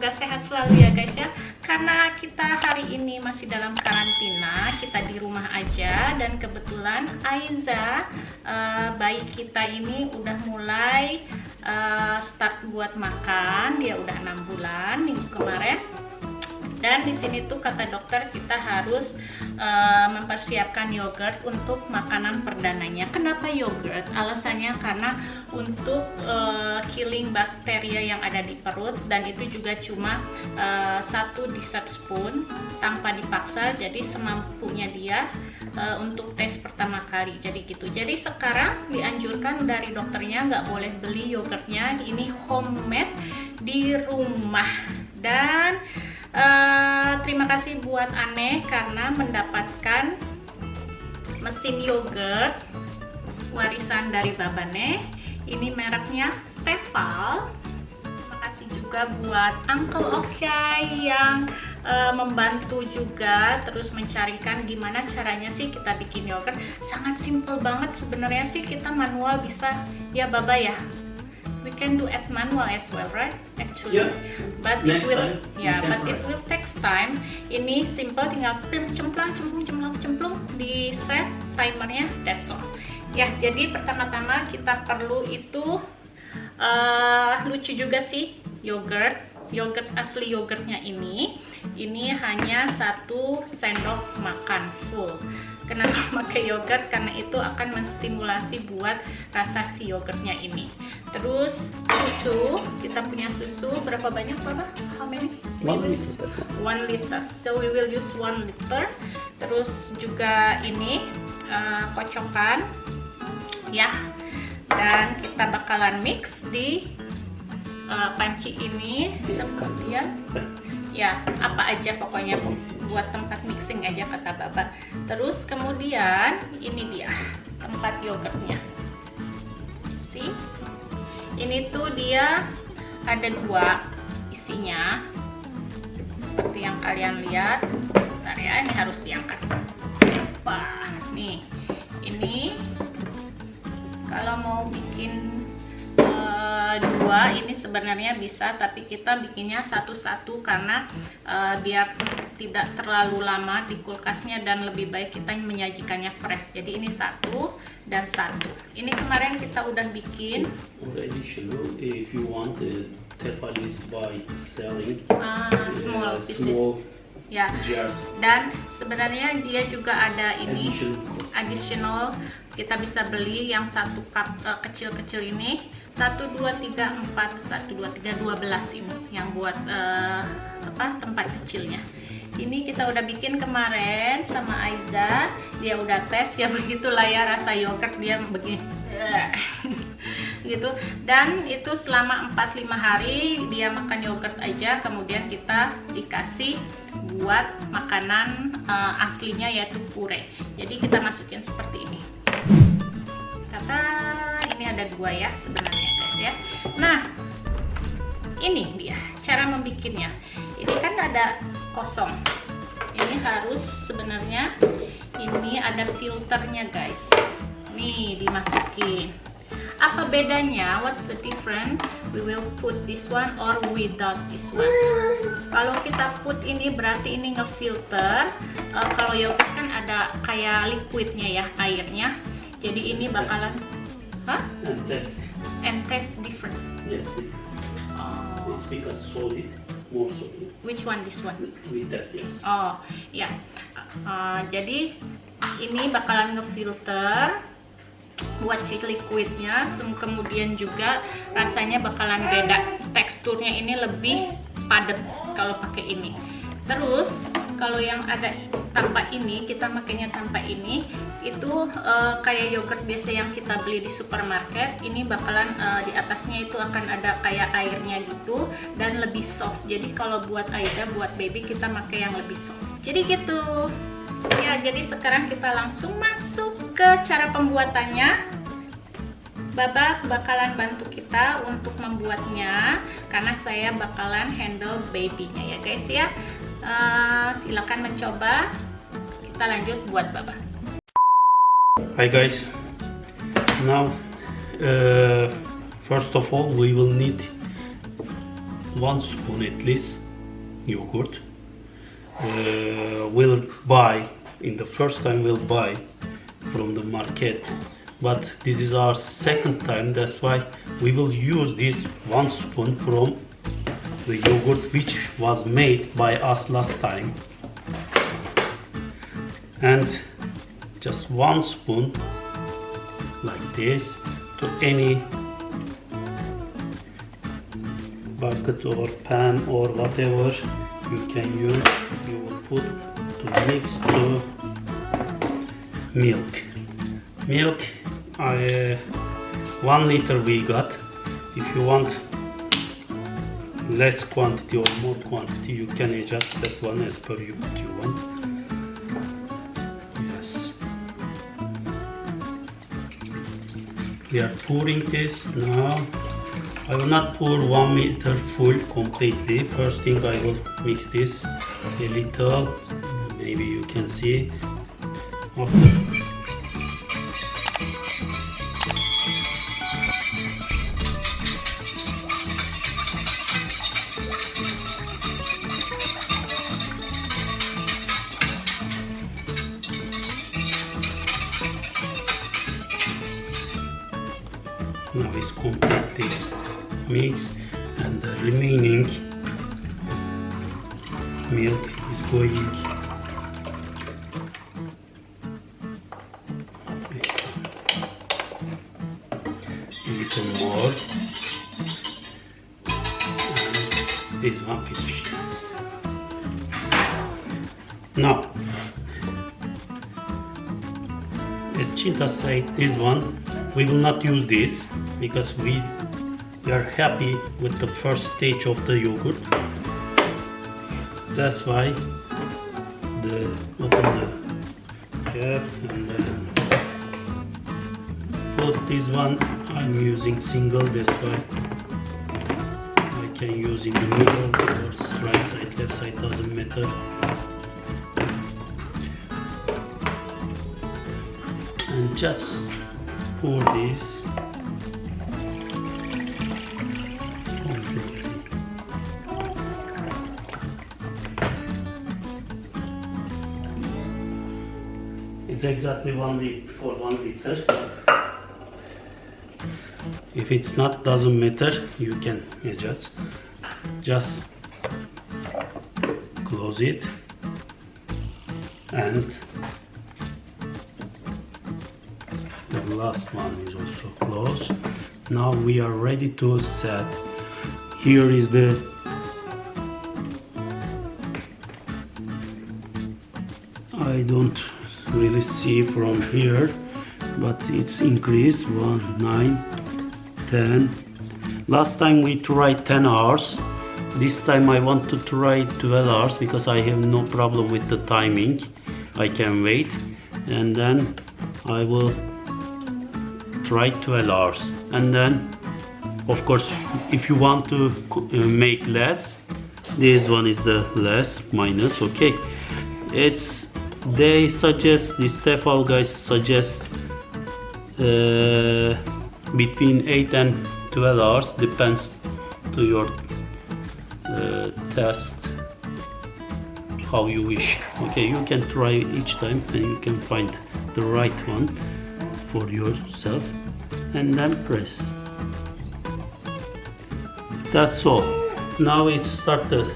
semoga sehat selalu ya guys ya. Karena kita hari ini masih dalam karantina, kita di rumah aja, dan kebetulan Aiza, bayi kita ini udah mulai start buat makan. Dia udah 6 bulan minggu kemarin. Dan di sini tuh kata dokter kita harus mempersiapkan yogurt untuk makanan perdananya. Kenapa yogurt? Alasannya karena untuk killing bakteria yang ada di perut, dan itu juga cuma 1 dessert spoon tanpa dipaksa, jadi semampunya dia untuk tes pertama kali. Jadi gitu. Jadi sekarang dianjurkan dari dokternya nggak boleh beli yogurtnya, ini homemade di rumah. Dan terima kasih buat Aneh karena mendapatkan mesin yogurt warisan dari Babane. Ini mereknya Tefal. Terima kasih juga buat Uncle Okyai yang membantu juga terus mencarikan gimana caranya sih kita bikin yogurt. Sangat simple banget sebenarnya sih, kita manual bisa ya Baba ya. We can do at manual as well, right? Actually, yeah. But Next it will, time, it will take time. Ini simple, tinggal cemplung di set timernya. That's all. Ya, jadi pertama-tama kita perlu itu lucu juga sih yogurt asli yogurtnya ini hanya 1 sendok makan full. Kenapa pakai yogurt? Karena itu akan menstimulasi buat rasa si yogurtnya ini. Terus susu, kita punya susu berapa banyak Papa? How many? 1 liter. 1 liter. So we will use 1 liter. Terus juga ini kocokan, ya. Dan kita bakalan mix di panci ini, kemudian ya apa aja pokoknya buat tempat mixing aja kata Baba. Terus kemudian ini dia tempat yogurtnya. See? Ini tuh dia ada 2 isinya seperti yang kalian lihat. Bentar ya, ini harus diangkat. Wah, nih ini kalau mau bikin 2 ini sebenarnya bisa, tapi kita bikinnya satu-satu karena biar tidak terlalu lama di kulkasnya dan lebih baik kita menyajikannya fresh. Jadi ini 1 dan 1. Ini kemarin kita udah bikin. Additional, if you want, Tefal is by selling small pieces. Small Ya. jars. Dan sebenarnya dia juga ada ini additional. Kita bisa beli yang 1 cup kecil-kecil ini. 1, 2, 3, 4, 1, 2, 3, 12 ini yang buat tempat kecilnya. Ini kita udah bikin kemarin sama Aiza, dia udah tes ya, begitulah ya rasa yogurt dia begini. Gitu. Dan itu selama 4-5 hari dia makan yogurt aja, kemudian kita dikasih buat makanan aslinya yaitu puree. Jadi kita masukin seperti ini. Kata ini ada 2 ya sebenarnya guys ya. Nah, ini dia cara membikinnya. Ini kan ada kosong. Ini harus sebenarnya ini ada filternya guys. Nih dimasukin. Apa bedanya? What's the difference? We will put this one or without this one. Kalau kita put ini berarti ini ngefilter. Kalau yogurt kan ada kayak liquidnya ya, airnya. Jadi ini bakalan, and taste different. Yes, it's because solid, more solid. Which one? This one? With that, yes. Oh, ya. Jadi ini bakalan ngefilter buat si liquidnya, kemudian juga rasanya bakalan beda. Teksturnya ini lebih padat kalau pakai ini. Terus kalau yang ada tanpa ini, kita makainya tanpa ini, itu kayak yogurt biasa yang kita beli di supermarket. Ini bakalan di atasnya itu akan ada kayak airnya gitu dan lebih soft. Jadi kalau buat Aiza, buat baby, kita pakai yang lebih soft. Jadi gitu. Ya, jadi sekarang kita langsung masuk ke cara pembuatannya. Baba bakalan bantu kita untuk membuatnya karena saya bakalan handle babynya ya guys ya. Silakan mencoba. Kita lanjut buat Baba. Hi guys. Now, first of all, we will need 1 spoon at least yogurt. We'll buy in the first time we'll buy from the market, but this is our second time, that's why we will use this 1 spoon from the yogurt which was made by us last time, and just 1 spoon like this to any bucket or pan or whatever you can use. You will put to mix the milk. 1 liter we got. If you want less quantity or more quantity, you can adjust that one as per you what you want. Yes, we are pouring this now. I will not pour 1 liter full completely. First thing I will mix this a little, maybe you can see. After now it's completely mixed, and the remaining milk is going a little more, and this one finished. Now, as Chinta said, this one we will not use this because we are happy with the first stage of the yogurt. That's why open the cap and then put this one. I'm using single, that's why I can use in the middle or right side, left side, doesn't matter. And just pour this completely. It's exactly 1 liter for 1 liter. If it's not, doesn't matter, you can adjust. Just close it, and the last one is also closed. Now we are ready to set. Here is the I don't really see from here, but it's increased 1, 9, 10. Last time we tried 10 hours. This time I want to try 12 hours because I have no problem with the timing. I can wait, and then I will try 12 hours. And then of course if you want to make less, this one is the less minus. Okay, they suggest, the Tefal guys suggest between 8 and 12 hours, depends to your test, how you wish. Okay, you can try each time and you can find the right one for yourself and then press. That's all. Now it started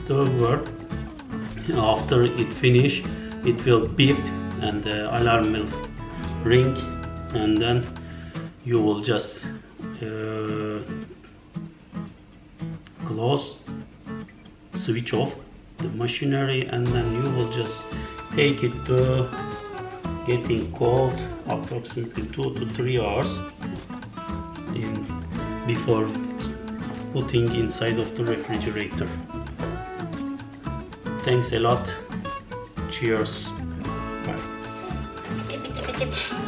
to work. After it finish, it will beep and the alarm will ring, and then you will just close, switch off the machinery, and then you will just take it to getting cold, approximately 2 to 3 hours before putting inside of the refrigerator. Thanks a lot. Cheers. Bye.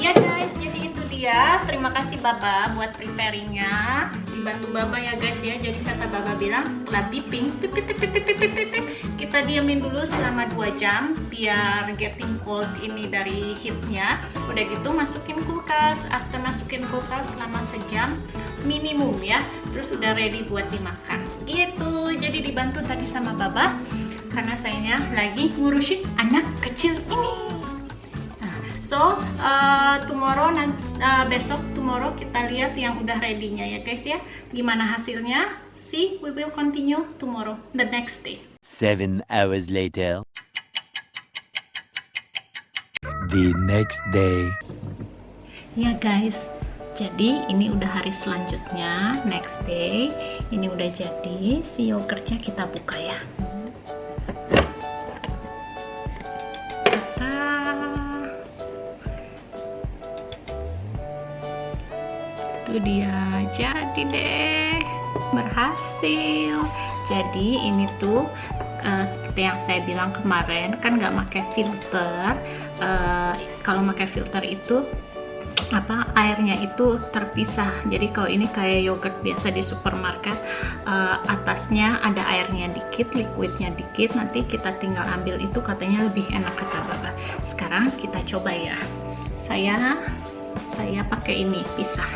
Ya guys, jadi itu dia. Terima kasih Baba buat preparingnya. Dibantu Baba ya guys ya. Jadi kata Baba bilang setelah beeping, pip, pip, pip, pip, pip, pip, pip, kita diamin dulu selama 2 jam biar getting cold ini dari heatnya. Udah gitu masukin kulkas. After masukin kulkas selama sejam, minimum ya, terus udah ready buat dimakan gitu. Jadi dibantu tadi sama Baba karena sayanya lagi ngurusin anak kecil ini. Nah, so besok tomorrow kita lihat yang udah ready-nya ya guys ya, gimana hasilnya. See, we will continue tomorrow, the next day. 7 hours later. The next day. Ya guys, jadi ini udah hari selanjutnya, next day. Ini udah jadi, si yogurtnya kita buka ya. Itu dia, jadi deh, berhasil. Jadi ini tuh seperti yang saya bilang kemarin, kan nggak pakai filter. Kalau pakai filter itu airnya itu terpisah. Jadi kalau ini kayak yogurt biasa di supermarket, atasnya ada airnya dikit, liquidnya dikit, nanti kita tinggal ambil itu, katanya lebih enak kata Baba. Sekarang kita coba ya. Saya pakai ini pisah,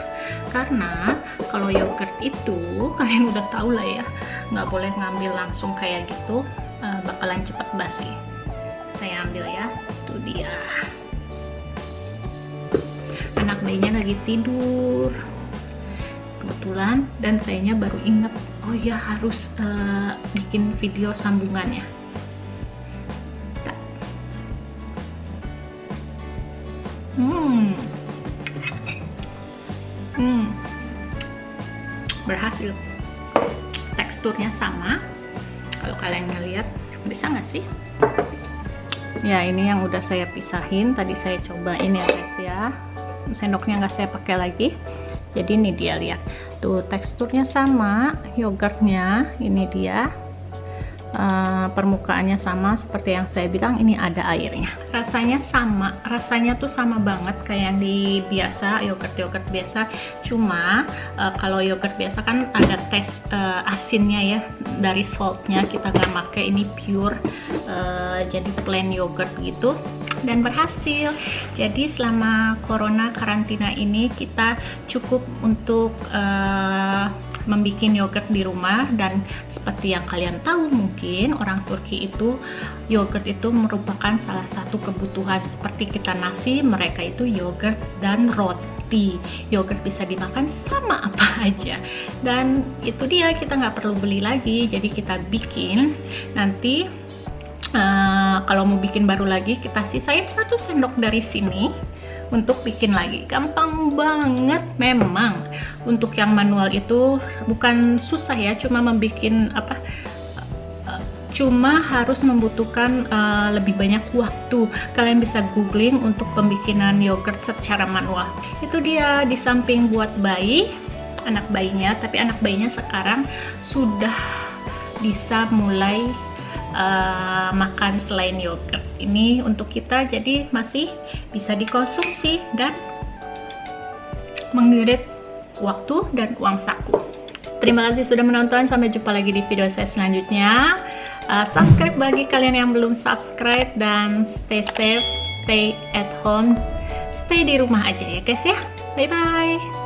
karena kalau yogurt itu kalian udah tahu lah ya, nggak boleh ngambil langsung kayak gitu, bakalan cepet basi. Saya ambil ya, itu dia. Anak bayinya lagi tidur kebetulan, dan sayanya baru inget, oh ya harus bikin video sambungannya. Berhasil. Teksturnya sama. Kalau kalian ngeliat, bisa nggak sih? Ya, ini yang udah saya pisahin. Tadi saya cobain ya guys ya. Sendoknya nggak saya pakai lagi. Jadi ini dia, lihat tuh, teksturnya sama, yogurtnya ini dia, permukaannya sama seperti yang saya bilang. Ini ada airnya, rasanya sama, rasanya tuh sama banget kayak yang di biasa, yogurt biasa. Cuma kalau yogurt biasa kan ada tes asinnya ya, dari saltnya kita nggak pakai, ini pure, jadi plain yogurt gitu. Dan berhasil. Jadi selama corona karantina ini kita cukup untuk membuat yogurt di rumah. Dan seperti yang kalian tahu, mungkin orang Turki itu yogurt itu merupakan salah satu kebutuhan. Seperti kita nasi, mereka itu yogurt dan roti. Yogurt bisa dimakan sama apa aja, dan itu dia, kita nggak perlu beli lagi. Jadi kita bikin, nanti kalau mau bikin baru lagi, kita sisain 1 sendok dari sini untuk bikin lagi. Gampang banget memang. Untuk yang manual itu bukan susah ya, cuma cuma harus membutuhkan lebih banyak waktu. Kalian bisa googling untuk pembikinan yogurt secara manual. Itu dia, di samping buat bayi, anak bayinya, tapi anak bayinya sekarang sudah bisa mulai makan selain yogurt. Ini untuk kita, jadi masih bisa dikonsumsi dan mengirit waktu dan uang saku. Terima kasih sudah menonton, sampai jumpa lagi di video saya selanjutnya. Subscribe bagi kalian yang belum subscribe, dan stay safe, stay at home, stay di rumah aja ya guys ya. Bye bye.